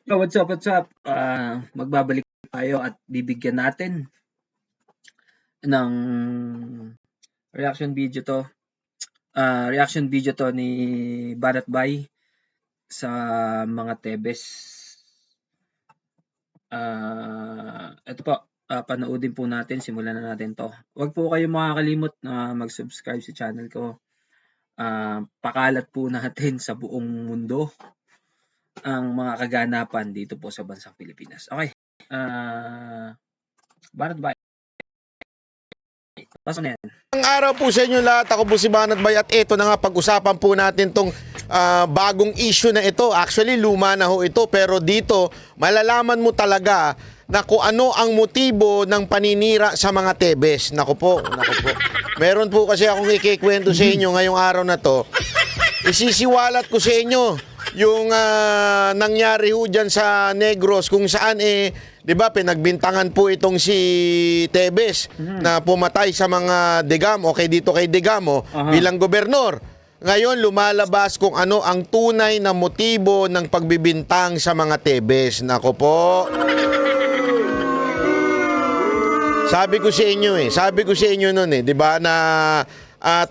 Yo, what's up, what's up? Magbabalik tayo at bibigyan natin ng reaction video to. Reaction video to ni Banat Bay sa mga Tebes. Ito po, panoodin po natin, simulan na natin to. Huwag po kayo makakalimot na mag-subscribe sa channel ko. Pakalat po natin sa buong mundo ang mga kaganapan dito po sa bansang Pilipinas. Okay. Banat Bay. Pasok na yan. Ang araw po sa inyo lahat, ako po si Banat Bay at ito na nga pag-usapan po natin tong bagong issue na ito. Actually luma na ho ito pero dito malalaman mo talaga na kung ano ang motibo ng paninira sa mga Tebes. Naku po. Meron po kasi akong ikikwento sa inyo ngayong araw na to. Isisiwalat ko sa inyo yung nangyari ho dyan sa Negros kung saan 'di ba pinagbintangan po itong si Tebes na pumatay sa mga Digamo, okay dito kay Digamo bilang gobernador. Ngayon lumalabas kung ano ang tunay na motibo ng pagbibintang sa mga Tebes. Nako po. Sabi ko sa inyo noon 'di ba na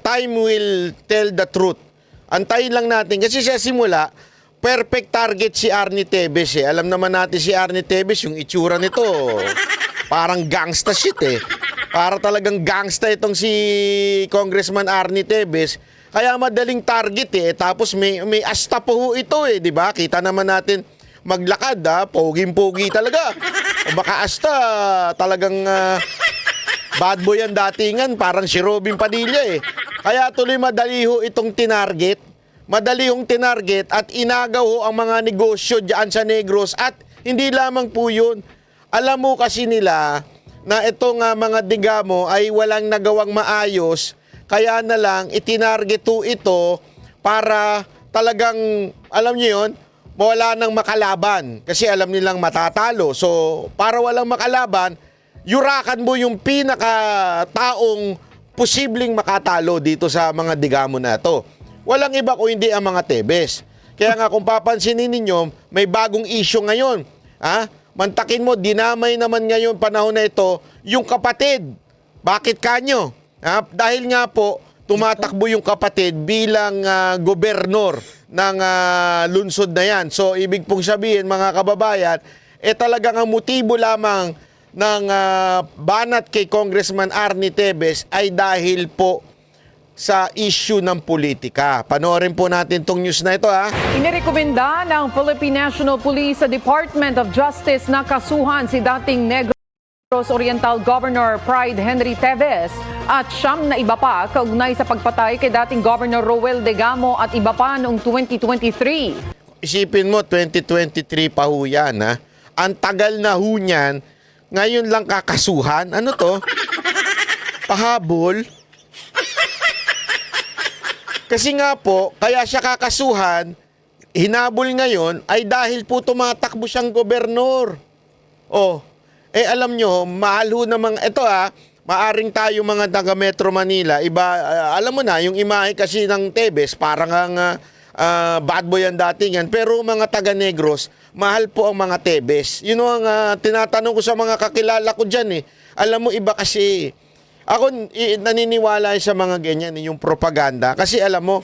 time will tell the truth. Antayin lang natin kasi sa simula perfect target si Arnie Tebes eh. Alam naman natin si Arnie Tebes, yung itsura nito, parang gangsta shit eh. Para talagang gangsta itong si Congressman Arnie Tebes. Kaya madaling target eh. Tapos may asta po ito eh, di ba? Kita naman natin maglakad poging-pogi talaga. O baka asta talagang bad boy ang datingan, parang si Robin Padilla eh. Kaya tuloy madali ho itong tinarget. Madali hong tinarget at inagaw ho ang mga negosyo dyan sa Negros at hindi lamang po yun. Alam mo kasi nila na itong mga Digamo ay walang nagawang maayos kaya na lang itinarget ho ito para talagang, alam niyo yun, wala nang makalaban kasi alam nilang matatalo. So, para walang makalaban, yurakan mo yung pinaka-taong posibleng makatalo dito sa mga Digamo na ito. Walang iba kung hindi ang mga Tebes. Kaya nga kung papansinin ninyo, may bagong issue ngayon. Mantakin mo, dinamay naman ngayon panahon na ito, yung kapatid. Bakit kanyo? Dahil nga po, tumatakbo yung kapatid bilang gobernador ng lungsod na yan. So, ibig pong sabihin, mga kababayan, talagang ang motibo lamang ng banat kay Congressman Arnie Tebes ay dahil po sa issue ng politika. Panoorin po natin tong news na ito Inirekomenda ng Philippine National Police sa Department of Justice na kasuhan si dating Negros Oriental Governor Pride Henry Tebes at siyam na iba pa kaugnay sa pagpatay kay dating Governor Roel Digamo at iba pa noong 2023. Isipin mo, 2023 pa ho yan Ang tagal na ho niyan, ngayon lang kakasuhan. Ano to? Pahabol? Kasi nga po, kaya siya kakasuhan, hinabol ngayon, ay dahil po tumatakbo siyang gobernador. Alam nyo, mahal ho namang, ito maaring tayo mga taga Metro Manila, iba, alam mo na, yung imahe kasi ng Tebes, parang ang bad boy ang datingan, pero mga taga Negros, mahal po ang mga Tebes. Yun ang tinatanong ko sa mga kakilala ko dyan Alam mo, iba kasi, ako naniniwala sa mga ganyan, yung propaganda. Kasi alam mo,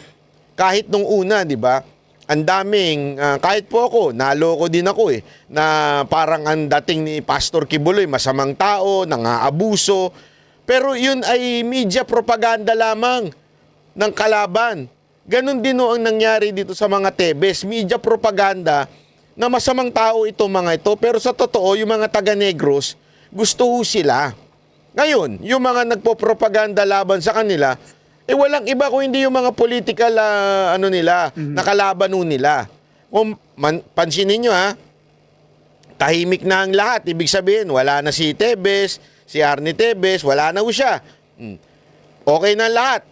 kahit nung una, di ba, ang daming, kahit po ako, naloko din ako na parang ang dating ni Pastor Kibuloy, masamang tao, nangaabuso. Pero yun ay media propaganda lamang ng kalaban. Ganon din ang nangyari dito sa mga Tebes. Media propaganda na masamang tao itong mga ito. Pero sa totoo, yung mga taga-Negros, gusto ho sila. Ngayon, yung mga nagpo-propaganda laban sa kanila, walang iba kung hindi yung mga political nakalaban nila. Kung pansinin nyo tahimik na ang lahat. Ibig sabihin, wala na si Tebes, si Arnie Tebes, wala na ho siya. Okay na lahat.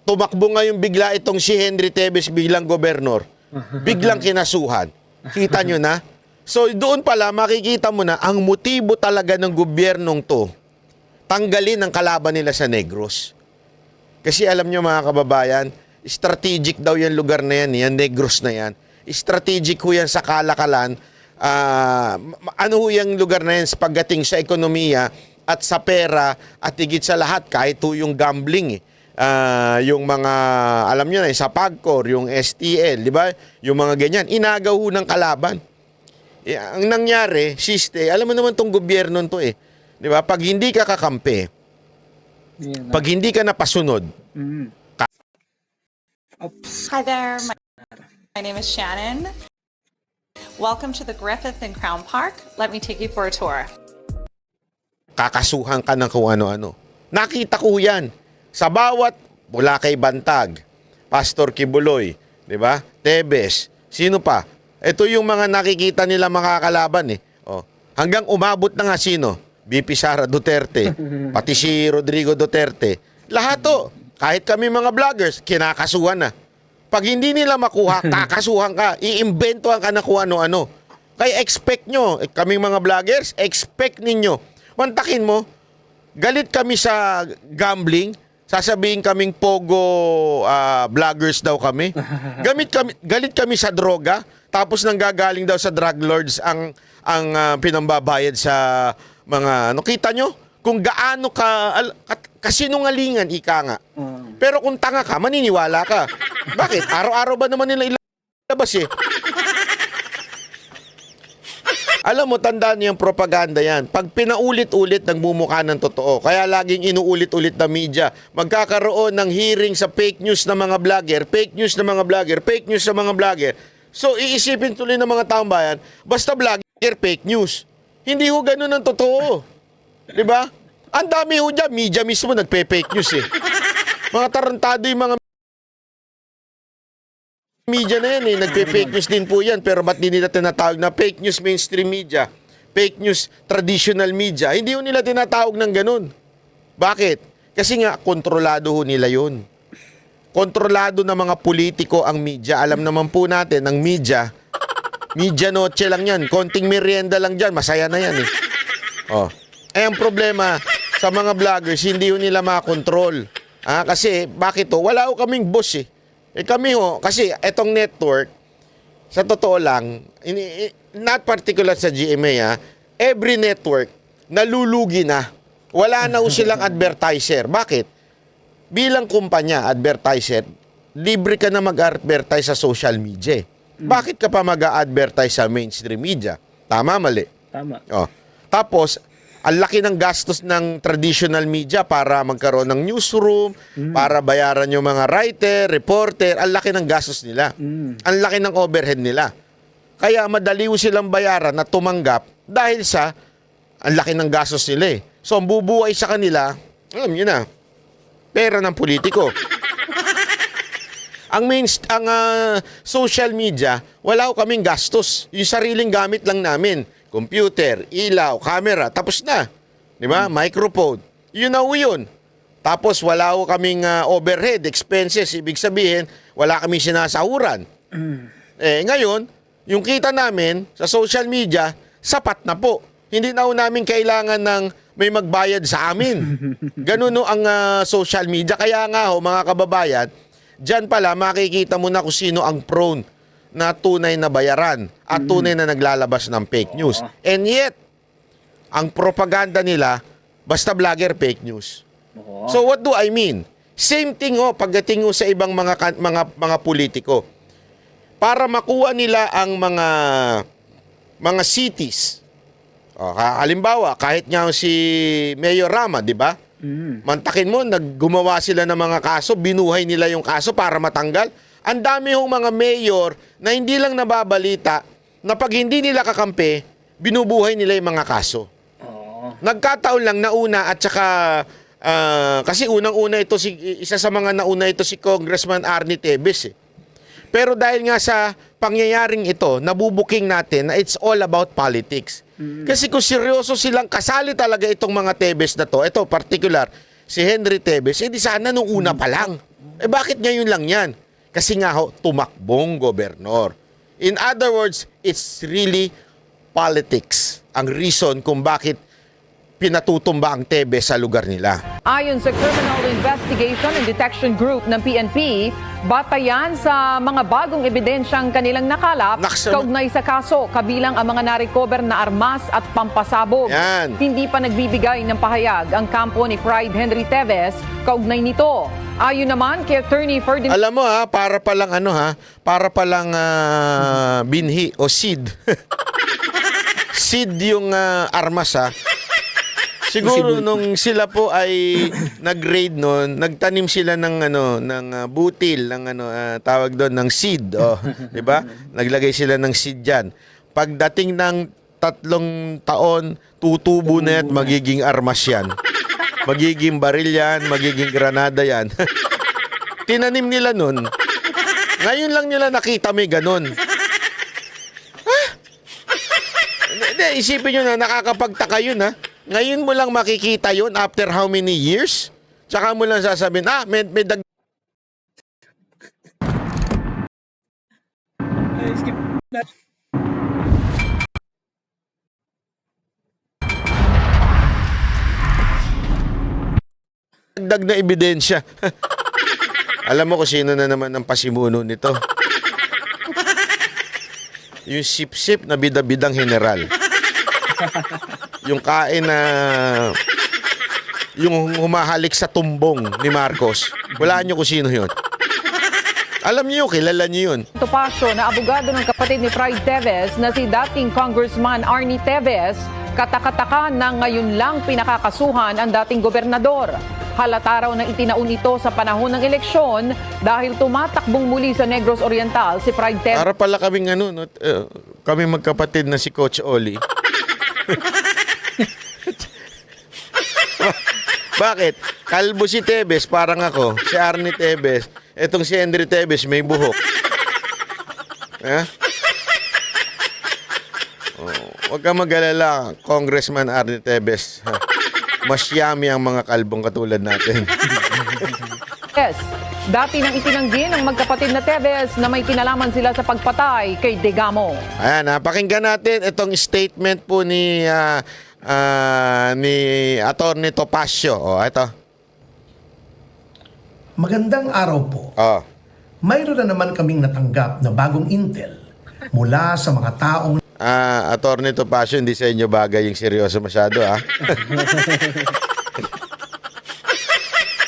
Tumakbo ngayon bigla itong si Henry Tebes bilang gobernador. Biglang kinasuhan. Kita nyo na? So doon pala makikita mo na ang motibo talaga ng gobyernong to tanggalin ang kalaban nila sa Negros. Kasi alam nyo mga kababayan, strategic daw yung lugar na yan, yan Negros na yan. strategic ho yan sa kalakalan. Ano ho yung lugar na yan pagdating sa ekonomiya at sa pera at higit sa lahat kahit ho yung gambling yung mga alam niyo na sa Pagcor, yung STL, di ba? Yung mga ganyan, inagaw ho ng kalaban. Ang nangyari, alam mo naman tong gobyerno to di ba? Pag hindi ka kakampi, pag hindi ka napasunod, Hi there, my name is Shannon. Welcome to the Griffith and Crown Park. Let me take you for a tour. kakasuhan ka ng kung ano-ano. Nakita ko yan. Sa bawat, mula kay Bantag, Pastor Kibuloy, di ba? Tebes, sino pa? Ito yung mga nakikita nila makakalaban Hanggang umabot na nga sino? BP Sara Duterte, pati si Rodrigo Duterte. Lahat kahit kami mga vloggers, kinakasuhan na. Pag hindi nila makuha, kakasuhan ka, iimbentohan ka na kung ano-ano. Kaya expect nyo, kaming mga vloggers, expect ninyo. Mantakin mo, galit kami sa gambling, sasabihin kaming pogo vloggers daw kami. Galit kami sa droga, tapos nanggagaling daw sa drug lords ang pinambabayad sa mga kita nyo? Kung gaano ka kasinungalingan, ika nga. Pero kung tanga ka, maniniwala ka. Bakit? Araw-araw ba naman nila ilabas Alam mo, tandaan niyo yung propaganda yan. Pag pinaulit-ulit, nagmumukha ng totoo. Kaya laging inuulit-ulit na media. Magkakaroon ng hearing sa fake news ng mga vlogger, fake news ng mga vlogger, fake news ng mga vlogger. So, iisipin tuloy ng mga taong bayan, basta vlogger, fake news. Hindi ho ganun ang totoo. Di ba? Ang dami ho dyan, media mismo nagpe-fake news Mga tarantado yung mga media na yan nagpe-fake news din po yan. Pero ba't di nila tinatawag na fake news mainstream media? Fake news traditional media? Hindi ho nila tinatawag ng ganun. Bakit? Kasi nga, kontrolado ho nila yun. Kontrolado ng mga politiko ang media. Alam naman po natin, ang media noche lang yan. Konting merienda lang dyan, masaya na yan ang problema sa mga vloggers, hindi ho nila makontrol. Kasi, bakit wala ho kaming boss kami kasi etong network, sa totoo lang, not particular sa GMA every network, nalulugi na. Wala na ho silang advertiser. Bakit? Bilang kumpanya, advertiser, libre ka na mag-advertise sa social media. Bakit ka pa mag-advertise sa mainstream media? Tama, mali? Tama. Tapos, ang laki ng gastos ng traditional media para magkaroon ng newsroom, para bayaran yung mga writer, reporter, ang laki ng gastos nila. Ang laki ng overhead nila. Kaya madali silang bayaran na tumanggap dahil sa ang laki ng gastos nila So, ang bubuhay sa kanila, alam nyo na, pera ng politiko. Ang social media, wala ko kaming gastos. Yung sariling gamit lang namin. Computer, ilaw, camera, tapos na. Di ba? Microphone. Yun na yun. Tapos wala ko kaming overhead, expenses. Ibig sabihin, wala kaming sinasahuran. Ngayon, yung kita namin sa social media, sapat na po. Hindi na namin kailangan ng may magbayad sa amin. Ganun ang social media. Kaya nga mga kababayan, dyan pala makikita mo na kung sino ang prone na tunay na bayaran at tunay na naglalabas ng fake news. And yet, ang propaganda nila, basta vlogger, fake news. So what do I mean? Same thing pagdating sa ibang mga politiko. Para makuha nila ang mga cities. Halimbawa, kahit nga si Mayor Rama, di ba? Mantakin mo, gumawa sila ng mga kaso, binuhay nila yung kaso para matanggal. Ang dami mga mayor na hindi lang nababalita na pag hindi nila kakampi, binubuhay nila yung mga kaso. Nagkataon lang nauna at saka kasi unang-una ito isa sa mga nauna ito si Congressman Arnie Tevez Pero dahil nga sa pangyayaring ito, nabubuking natin na it's all about politics. Kasi kung seryoso silang kasali talaga itong mga Tevez na to, ito particular si Henry Tevez, di sana nung una pa lang. Bakit ngayon lang yan? Kasi nga tumakbong gobernador. In other words, it's really politics ang reason kung bakit pinatutumba ang Tebes sa lugar nila. Ayon sa Criminal Investigation and Detection Group ng PNP, batayan sa mga bagong ebidensyang kanilang nakalap kaugnay sa kaso, kabilang ang mga na-recover na armas at pampasabog. Yan. Hindi pa nagbibigay ng pahayag ang kampo ni Pride Henry Tevez kaugnay nito. Ayon naman kay Attorney Ferdinand Alam mo para palang para palang binhi o seed. Seed yung armas Siguro nung sila po ay nag-raid noon, nagtanim sila ng butil ng tawag doon ng seed, 'di ba? Naglagay sila ng seed diyan. Pagdating ng 3 taon, tutubo na at magiging armas yan. Magiging baril yan, magiging granada yan. Tinanim nila noon. Ngayon lang nila nakita may ganun. Hindi, isipin nyo na nakakapagtaka yun Ngayon mo lang makikita yun after how many years? Tsaka mo lang sasabihin, may dag... Skip that. Dagdag na ebidensya. Alam mo kung sino na naman ang pasimuno nito? Yung sip-sip na bida-bidang general. Yung kain na yung humahalik sa tumbong ni Marcos. Walaan nyo kung sino yun. Alam niyo, kilala niyo yun. Topacio na abogado ng kapatid ni Pride Tevez na si dating Congressman Arnie Tevez, katakataka na ngayon lang pinakakasuhan ang dating gobernador. Halata raw na itinaon ito sa panahon ng eleksyon dahil tumatakbong muli sa Negros Oriental si Pride Tevez. Para pala kaming kami magkapatid na si Coach Oli. Bakit? Kalbo si Tevez, parang ako. Si Arnie Tevez. Etong si Henry Tevez, may buhok. Huwag ka mag-alala, Congressman Arnie Tevez. Mas yummy ang mga kalbong katulad natin. Yes, dati nang itinanggi ng magkapatid na Tevez na may kinalaman sila sa pagpatay kay Degamo. Ayan, pakinggan natin itong statement po ni Atty. Topacio. Ito. Magandang araw po. Mayroon na naman kaming natanggap na bagong intel mula sa mga taong Atty. Topacio, hindi sa inyo bagay yung seryoso masyado,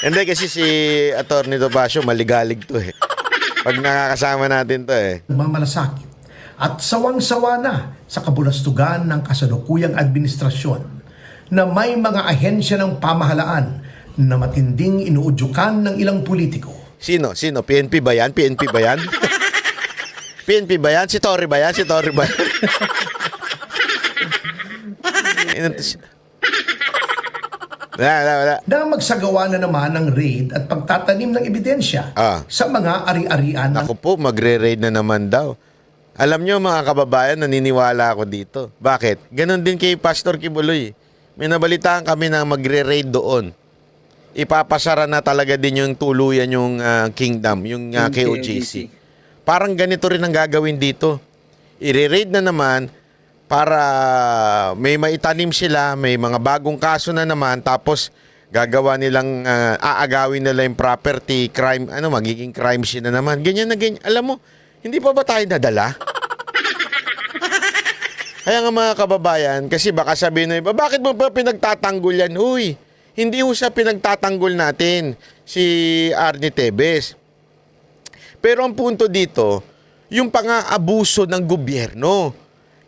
Hindi kasi si Atty. Topacio maligalig to Pag nakakasama natin to mamalasakit at sawang-sawa na sa kabulastugan ng kasalukuyang administrasyon na may mga ahensya ng pamahalaan na matinding inuudyukan ng ilang politiko. Sino? PNP ba yan? PNP ba yan? PNP ba yan? Si Tory ba yan? Si Tory ba yan? Wala. Na magsagawa na naman ng raid at pagtatanim ng ebidensya sa mga ari-arian. Ako po, magre-raid na naman daw. Alam nyo mga kababayan, naniniwala ako dito. Bakit? Ganon din kay Pastor Kibuloy. May nabalitaan kami na magre-raid doon. Ipapasara na talaga din yung tuluyan yung kingdom, yung KOJC. Parang ganito rin ang gagawin dito. I-raid na naman para may maitanim sila, may mga bagong kaso na naman, tapos gagawa nilang, aagawin nila yung property, crime, magiging crime scene na naman. Ganyan na ganyan. Alam mo, hindi pa ba tayo nadala? Kaya nga mga kababayan, kasi baka sabihin na iba, bakit mo pa pinagtatanggol yan? Uy, hindi ho siya pinagtatanggol natin, si Arnie Tevez. Pero ang punto dito, yung pang-aabuso ng gobyerno.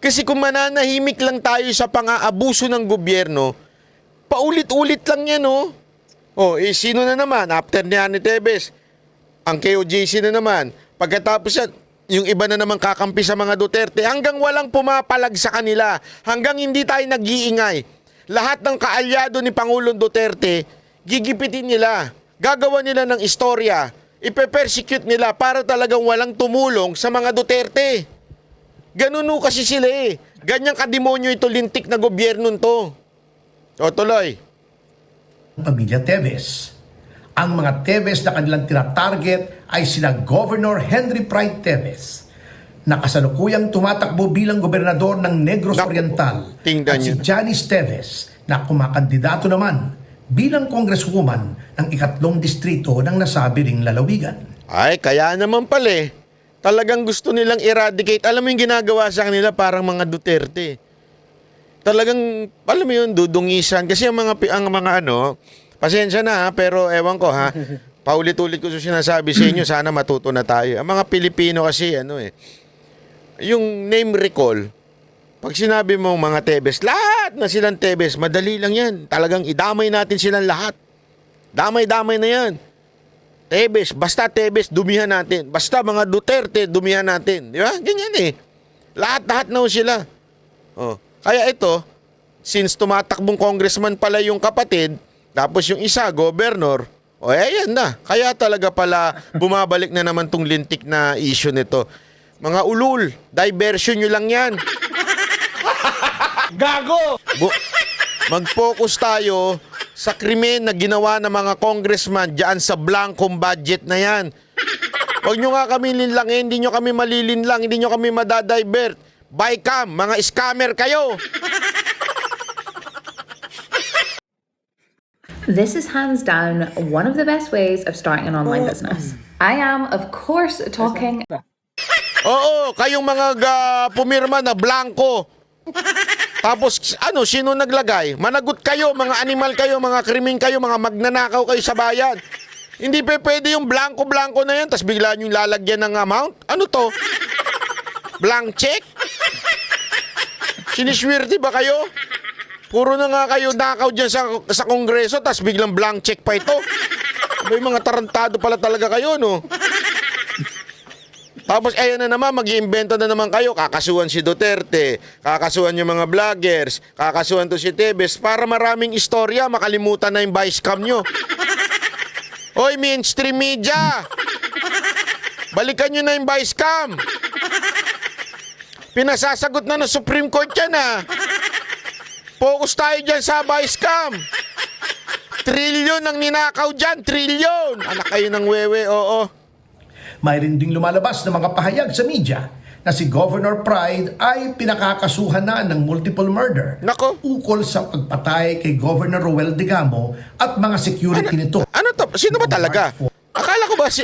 Kasi kung mananahimik lang tayo sa pang-aabuso ng gobyerno, paulit-ulit lang yan, sino na naman? After ni Arnie Tevez, ang KOJC na naman. Pagkatapos yan, yung iba na naman kakampi sa mga Duterte, hanggang walang pumapalag sa kanila, hanggang hindi tayo nag-iingay. Lahat ng kaalyado ni Pangulong Duterte, gigipitin nila, gagawa nila ng istorya, ipe-persecute nila para talagang walang tumulong sa mga Duterte. Ganun kasi sila Ganyang kademonyo ito, lintik na gobyerno to. Tuloy. Pamilya Tevez. Ang mga Tevez na kanilang tinatarget ay sina Governor Henry Pride Tevez, na kasalukuyang tumatakbo bilang gobernador ng Negros Oriental, at si Janice Tevez na kumakandidato naman bilang congresswoman ng 3 distrito ng nasabi ring lalawigan. Ay, kaya naman pala eh. Talagang gusto nilang eradicate. Alam mo yung ginagawa sa kanila parang mga Duterte. Talagang, alam mo yun, dudungisan. Kasi ang mga ano, pasensya na ha, pero ewan ko ha, paulit-ulit ko sinasabi sa inyo, sana matuto na tayo. Ang mga Pilipino kasi, ano eh, yung name recall, pag sinabi mo mga Tebes, lahat na silang Tebes, madali lang yan. Talagang idamay natin silang lahat. Damay-damay na yan. Tebes, basta Tebes, dumihan natin. Basta mga Duterte, dumihan natin. Di ba? Ganyan eh. Lahat-lahat na sila. Oh. Kaya ito, since tumatakbong congressman pala yung kapatid, tapos yung isa, gobernador, o ayan na. Kaya talaga pala bumabalik na naman tong lintik na issue nito. Mga ulul, diversion nyo lang yan. Gago! Mag-focus tayo sa krimen na ginawa ng mga congressman dyan sa blankong budget na yan. Huwag nyo nga kami linlangin, hindi nyo kami malilinlang, hindi nyo kami madadivert. Bycam, mga scammer kayo! This is hands down one of the best ways of starting an online business. I am, of course, talking Oo, kayong mga pumirma na blanco. Tapos, ano, sino naglagay? Managot kayo, mga animal kayo, mga krimen kayo, mga magnanakaw kayo sa bayan. Hindi pwede yung blanco-blanco na yan, tapos bigla nyo lalagyan ng amount. Ano to? Blank check? Siniswerte ba kayo? Puro na nga kayo nakaw dyan sa kongreso, tapos biglang blank check pa ito. May mga tarantado pala talaga kayo, no? Tapos ayan na naman, mag-iimbento na naman kayo, kakasuhan si Duterte, kakasuhan yung mga vloggers, kakasuhan to si Tebes, para maraming istorya, makalimutan na yung vice cam nyo. Hoy, mainstream media! Balikan nyo na yung vice cam! Pinasasagot na ng Supreme Court yan ha! Focus tayo dyan sa vice cam! Trilyon ang ninakaw dyan, trilyon! Anak kayo ng wewe, oo. May rin ding lumalabas na mga pahayag sa media na si Governor Pride ay pinakakasuhan na ng multiple murder. Nako. Ukol sa pagpatay kay Governor Roel Digamo at mga security nito. Ano to? Sino ba talaga? Akala ko ba si...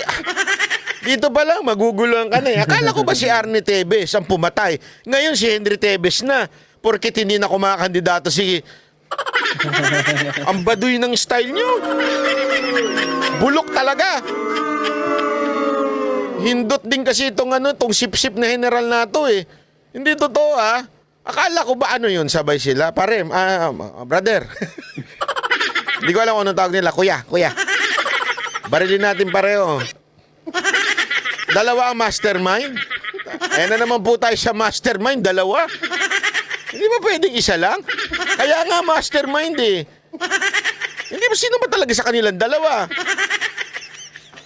Dito pa lang, maguguluhan ka na eh. Akala ko ba si Arnie Tebes ang pumatay? Ngayon si Henry Tebes na. Porket hindi na kumakandidato si... Ang baduy ng style nyo. Bulok talaga. Hindot din kasi itong sip-sip na general na to eh. Hindi totoo ah. Akala ko ba ano yun, sabay sila? Pare, brother. Hindi ko alam kung anong tawag nila. Kuya. Barilin natin pareho. Dalawa ang mastermind. Ayan na naman po tayo sa mastermind, dalawa. Hindi ba pwedeng isa lang? Kaya nga mastermind eh. Hindi ba sino ba talaga sa kanilang dalawa?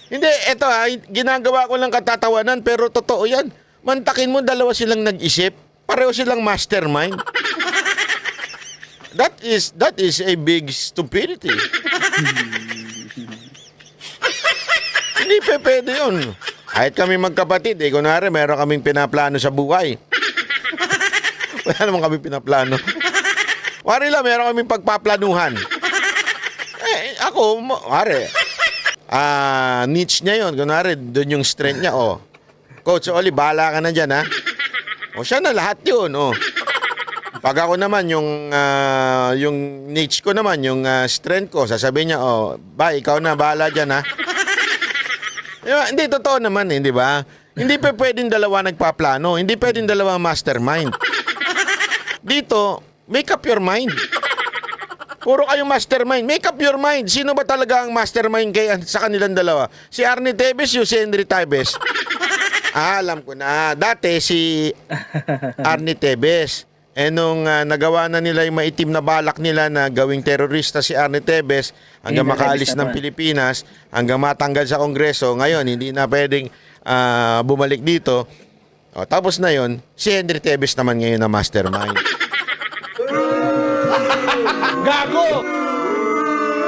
Hindi, eto ha, ginagawa ko lang katatawanan pero totoo yan. Mantakin mo, dalawa silang nag-isip. Pareho silang mastermind. That is a big stupidity. Hindi pwede yun. Kahit kami magkapatid, kunwari, meron kaming pinaplano sa buhay. Wala naman kami pinaplano. Wari lang, meron kaming pagpaplanuhan. Ako, niche niya yun. Kunwari, doon yung strength niya, oh. Coach Oli, bahala ka na dyan, ha? O, siya na lahat yun, oh. Pag ako naman, yung niche ko naman, yung strength ko, sasabihin niya, oh, ikaw na, bahala dyan, ha? Diba? Hindi, totoo naman, di ba? Hindi pa pwedeng dalawa nagpaplano. Hindi pwedeng dalawa mastermind. Dito, make up your mind. Puro kayong mastermind. Make up your mind. Sino ba talaga ang mastermind sa kanilang dalawa? Si Arnie Tebes, yung si Henry Tebes. Alam ko na. Dati si Arnie Tebes. Nung nagawa na nila yung maitim na balak nila na gawing terorista si Arnie Tebes hanggang makaalis ng Pilipinas, hanggang matanggal sa Kongreso, ngayon hindi na pwedeng bumalik dito. O, tapos na yon, si Henry Tebes naman ngayon na mastermind. Gago!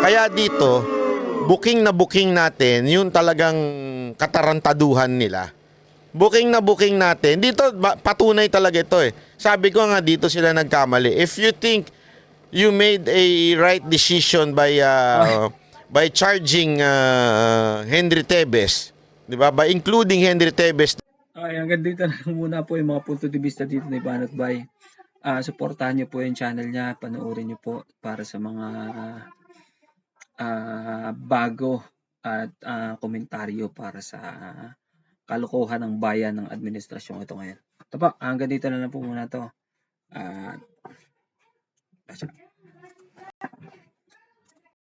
Kaya dito, booking na booking natin yung talagang katarantaduhan nila. Booking na booking natin. Dito, patunay talaga ito eh. Sabi ko nga, dito sila nagkamali. If you think you made a right decision by charging Henry Tevez, 'di ba? By including Henry Tevez. Okay, hanggang dito na lang muna po yung mga punto de vista dito ni Banat Bay. Suportahan niyo po yung channel niya, panoorin niyo po para sa mga bago at komentaryo para sa kalokohan ng bayan ng administrasyong ito ngayon. Ito po, hanggang dito na lang po muna to.